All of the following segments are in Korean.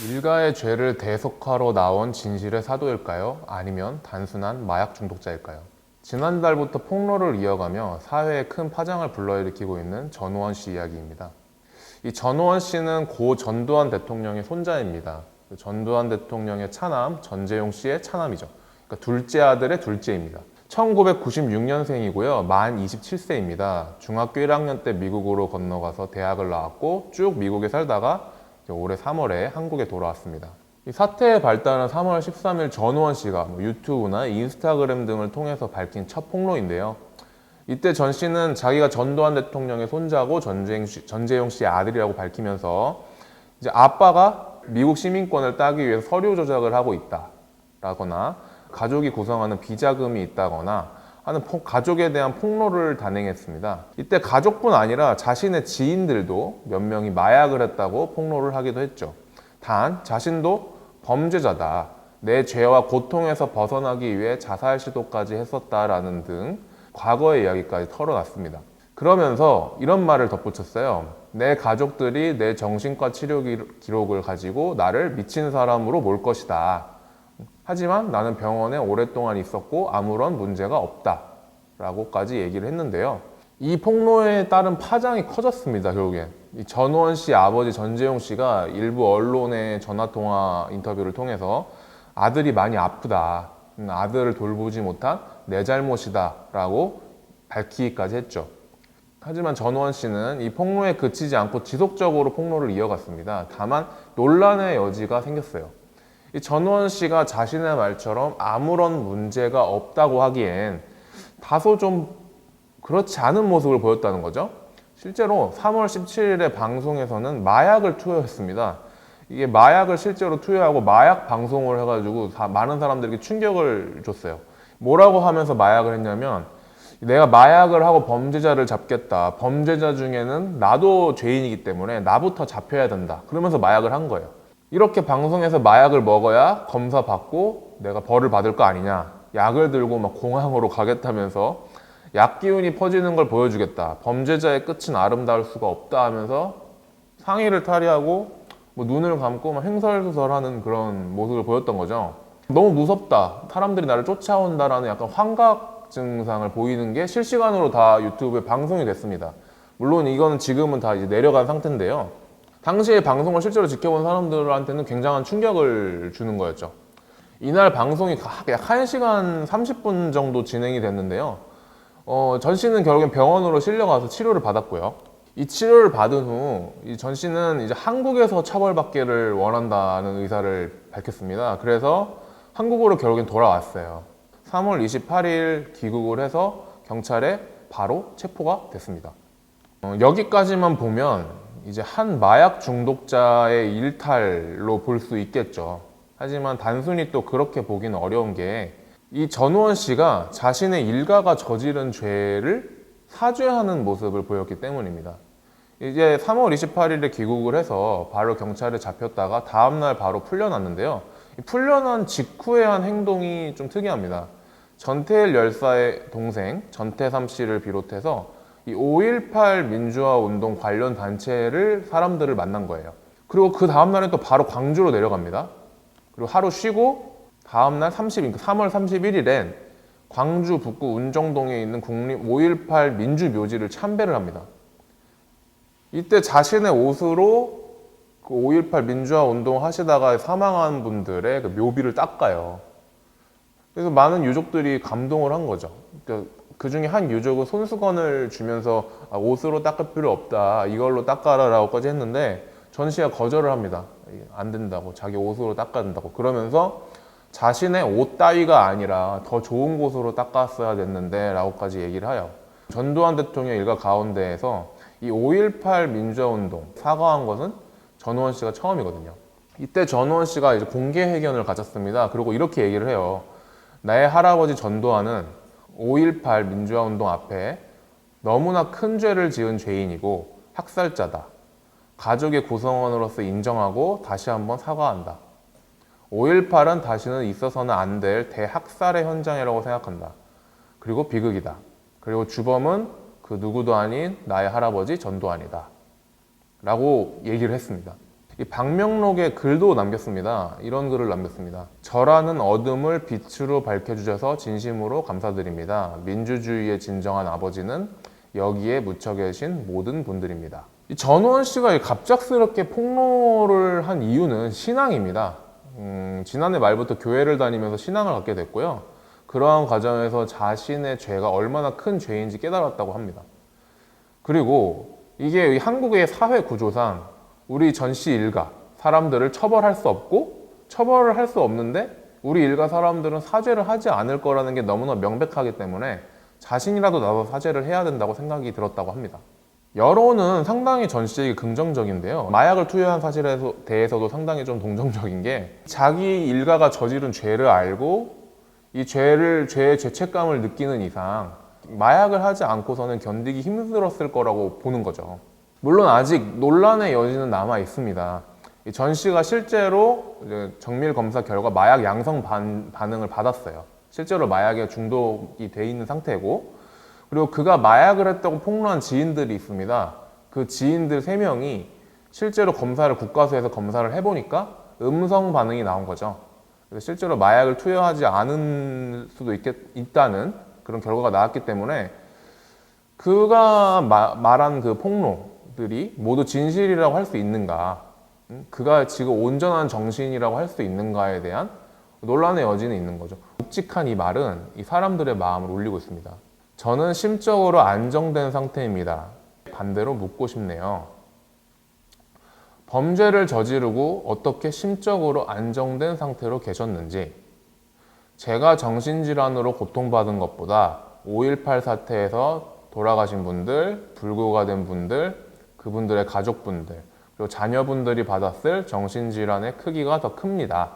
일가의 죄를 대속하러 나온 진실의 사도일까요? 아니면 단순한 마약 중독자일까요? 지난달부터 폭로를 이어가며 사회에 큰 파장을 불러일으키고 있는 전우원 씨 이야기입니다. 이 전우원 씨는 고 전두환 대통령의 손자입니다. 전두환 대통령의 차남, 전재용 씨의 차남이죠. 그러니까 둘째 아들의 둘째입니다. 1996년생이고요. 만 27세입니다. 중학교 1학년 때 미국으로 건너가서 대학을 나왔고 쭉 미국에 살다가 올해 3월에 한국에 돌아왔습니다. 이 사태의 발단은 3월 13일 전우원 씨가 유튜브나 인스타그램 등을 통해서 밝힌 첫 폭로인데요. 이때 전 씨는 자기가 전두환 대통령의 손자고 전재용 씨의 아들이라고 밝히면서 이제 아빠가 미국 시민권을 따기 위해서 서류 조작을 하고 있다라거나 가족이 구성하는 비자금이 있다거나 하는 가족에 대한 폭로를 단행했습니다. 이때 가족뿐 아니라 자신의 지인들도 몇 명이 마약을 했다고 폭로를 하기도 했죠. 단 자신도 범죄자다, 내 죄와 고통에서 벗어나기 위해 자살 시도까지 했었다라는 등 과거의 이야기까지 털어놨습니다. 그러면서 이런 말을 덧붙였어요. 내 가족들이 내 정신과 치료 기록을 가지고 나를 미친 사람으로 몰 것이다. 하지만 나는 병원에 오랫동안 있었고 아무런 문제가 없다 라고까지 얘기를 했는데요. 이 폭로에 따른 파장이 커졌습니다. 결국엔 이 전우원 씨 아버지 전재용 씨가 일부 언론의 전화통화 인터뷰를 통해서 아들이 많이 아프다, 아들을 돌보지 못한 내 잘못이다 라고 밝히기까지 했죠. 하지만 전우원 씨는 이 폭로에 그치지 않고 지속적으로 폭로를 이어갔습니다. 다만 논란의 여지가 생겼어요. 이 전우원 씨가 자신의 말처럼 아무런 문제가 없다고 하기엔 다소 좀 그렇지 않은 모습을 보였다는 거죠. 실제로 3월 17일에 방송에서는 마약을 투여했습니다. 이게 마약을 실제로 투여하고 마약 방송을 해가지고 많은 사람들에게 충격을 줬어요. 뭐라고 하면서 마약을 했냐면, 내가 마약을 하고 범죄자를 잡겠다. 범죄자 중에는 나도 죄인이기 때문에 나부터 잡혀야 된다. 그러면서 마약을 한 거예요. 이렇게 방송에서 마약을 먹어야 검사 받고 내가 벌을 받을 거 아니냐. 약을 들고 막 공항으로 가겠다면서 약 기운이 퍼지는 걸 보여주겠다. 범죄자의 끝은 아름다울 수가 없다 하면서 상의를 탈의하고 눈을 감고 막 횡설수설하는 그런 모습을 보였던 거죠. 너무 무섭다. 사람들이 나를 쫓아온다라는 약간 환각 증상을 보이는 게 실시간으로 다 유튜브에 방송이 됐습니다. 물론 이거는 지금은 다 이제 내려간 상태인데요. 당시에 방송을 실제로 지켜본 사람들한테는 굉장한 충격을 주는 거였죠. 이날 방송이 약 1시간 30분 정도 진행이 됐는데요. 전 씨는 결국엔 병원으로 실려가서 치료를 받았고요. 이 치료를 받은 후 전 씨는 이제 한국에서 처벌받기를 원한다는 의사를 밝혔습니다. 그래서 한국으로 결국엔 돌아왔어요. 3월 28일 귀국을 해서 경찰에 바로 체포가 됐습니다. 여기까지만 보면 이제 한 마약 중독자의 일탈로 볼 수 있겠죠. 하지만 단순히 또 그렇게 보기는 어려운 게, 이 전우원 씨가 자신의 일가가 저지른 죄를 사죄하는 모습을 보였기 때문입니다. 이제 3월 28일에 귀국을 해서 바로 경찰에 잡혔다가 다음날 바로 풀려났는데요. 풀려난 직후에 한 행동이 좀 특이합니다. 전태일 열사의 동생 전태삼 씨를 비롯해서 이 5.18 민주화 운동 관련 단체를 사람들을 만난 거예요. 그리고 그 다음날에 또 바로 광주로 내려갑니다. 그리고 하루 쉬고 다음날 3월 31일엔 광주 북구 운정동에 있는 국립 5.18 민주묘지를 참배를 합니다. 이때 자신의 옷으로 그 5.18 민주화 운동 하시다가 사망한 분들의 그 묘비를 닦아요. 그래서 많은 유족들이 감동을 한 거죠. 그 중에 한 유족은 손수건을 주면서 옷으로 닦을 필요 없다, 이걸로 닦아라라고까지 했는데 전 씨가 거절을 합니다. 안 된다고, 자기 옷으로 닦아야 된다고. 그러면서 자신의 옷 따위가 아니라 더 좋은 곳으로 닦았어야 됐는데 라고까지 얘기를 해요. 전두환 대통령 일가 가운데에서 이 5.18 민주화운동 사과한 것은 전우원 씨가 처음이거든요. 이때 전우원 씨가 이제 공개 회견을 가졌습니다. 그리고 이렇게 얘기를 해요. 나의 할아버지 전두환은 5.18 민주화운동 앞에 너무나 큰 죄를 지은 죄인이고 학살자다. 가족의 구성원으로서 인정하고 다시 한번 사과한다. 5.18은 다시는 있어서는 안 될 대학살의 현장이라고 생각한다. 그리고 비극이다. 그리고 주범은 그 누구도 아닌 나의 할아버지 전두환이다 라고 얘기를 했습니다. 이 방명록에 글도 남겼습니다. 이런 글을 남겼습니다. 저라는 어둠을 빛으로 밝혀주셔서 진심으로 감사드립니다. 민주주의의 진정한 아버지는 여기에 묻혀 계신 모든 분들입니다. 이 전우원 씨가 갑작스럽게 폭로를 한 이유는 신앙입니다. 지난해 말부터 교회를 다니면서 신앙을 갖게 됐고요. 그러한 과정에서 자신의 죄가 얼마나 큰 죄인지 깨달았다고 합니다. 그리고 이게 한국의 사회 구조상 우리 전씨 일가 사람들을 처벌할 수 없고 처벌을 할 수 없는데 우리 일가 사람들은 사죄를 하지 않을 거라는 게 너무나 명백하기 때문에 자신이라도 나서 사죄를 해야 된다고 생각이 들었다고 합니다. 여론은 상당히 전 씨에게 긍정적인데요. 마약을 투여한 사실에 대해서도 상당히 좀 동정적인 게 자기 일가가 저지른 죄를 알고 이 죄의 죄책감을 느끼는 이상 마약을 하지 않고서는 견디기 힘들었을 거라고 보는 거죠. 물론 아직 논란의 여지는 남아 있습니다. 전 씨가 실제로 정밀 검사 결과 마약 양성 반응을 받았어요. 실제로 마약에 중독이 돼 있는 상태고, 그리고 그가 마약을 했다고 폭로한 지인들이 있습니다. 그 지인들 3명이 실제로 국가수에서 검사를 해보니까 음성 반응이 나온 거죠. 그래서 실제로 마약을 투여하지 않을 수도 있다는 그런 결과가 나왔기 때문에 그가 말한 그 폭로들이 모두 진실이라고 할 수 있는가, 그가 지금 온전한 정신이라고 할 수 있는가에 대한 논란의 여지는 있는 거죠. 묵직한 이 말은 이 사람들의 마음을 울리고 있습니다. 저는 심적으로 안정된 상태입니다. 반대로 묻고 싶네요. 범죄를 저지르고 어떻게 심적으로 안정된 상태로 계셨는지, 제가 정신질환으로 고통받은 것보다 5.18 사태에서 돌아가신 분들, 불구가 된 분들, 그분들의 가족분들, 그리고 자녀분들이 받았을 정신질환의 크기가 더 큽니다.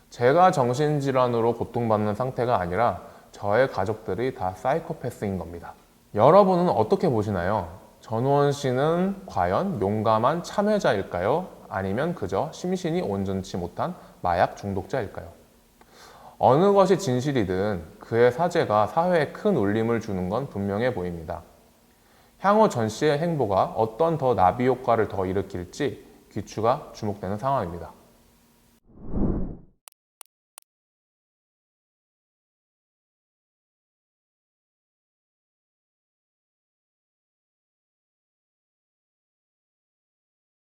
제가 정신질환으로 고통받는 상태가 아니라 저의 가족들이 다 사이코패스인 겁니다. 여러분은 어떻게 보시나요? 전우원 씨는 과연 용감한 참여자일까요? 아니면 그저 심신이 온전치 못한 마약 중독자일까요? 어느 것이 진실이든 그의 사죄가 사회에 큰 울림을 주는 건 분명해 보입니다. 향후 전 씨의 행보가 어떤 더 나비 효과를 더 일으킬지 귀추가 주목되는 상황입니다.